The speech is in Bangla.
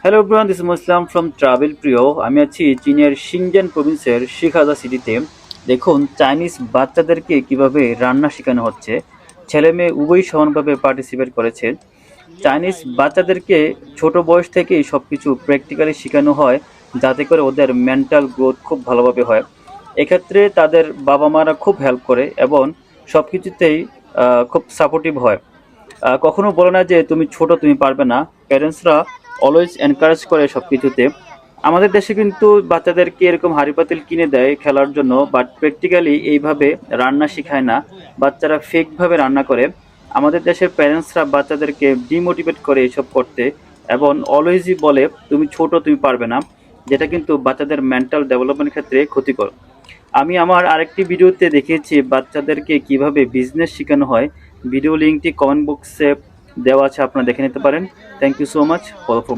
Hello everyone, this is Muslam from travel Priyo. আমি আছি চীনের শিনজেন প্রভিন্সের শিখাজা সিটিতে। দেখুন চাইনিজ বাচ্চাদেরকে কিভাবে রান্না শেখানো হচ্ছে। ছেলে মেয়ে উভয়ই সমানভাবে পার্টিসিপেট করেছে। চাইনিজ বাচ্চাদেরকে ছোট বয়স থেকেই সব কিছু প্র্যাকটিক্যালি শেখানো হয়, যাতে করে ওদের মেন্টাল গ্রোথ খুব ভালোভাবে হয়। এক্ষেত্রে তাদের বাবা মারা খুব হেল্প করে এবং সব কিছুতেই খুব সাপোর্টিভ হয়। কখনো বলে না যে তুমি ছোট, তুমি পারবে না। প্যারেন্টসরা অলওয়েজ এনকারেজ করে সব কিছুতে। আমাদের দেশে কিন্তু বাচ্চাদেরকে এরকম হাঁড়ি পাতিল কিনে দেয় খেলার জন্য, বাট প্র্যাকটিক্যালি এইভাবে রান্না শেখায় না। বাচ্চারা ফেকভাবে রান্না করে। আমাদের দেশের প্যারেন্টসরা বাচ্চাদেরকে ডিমোটিভেট করে এসব করতে এবং অলওয়েজই বলে তুমি ছোট, তুমি পারবে না, যেটা কিন্তু বাচ্চাদের মেন্টাল ডেভেলপমেন্ট ক্ষেত্রে ক্ষতিকর। আমি আমার আরেকটি ভিডিওতে দেখিয়েছি বাচ্চাদেরকে কিভাবে বিজনেস শেখানো হয়। ভিডিও লিঙ্কটি কমেন্ট বক্সে দেওয়া আছে, আপনারা দেখে নিতে পারেন। Thank you so much for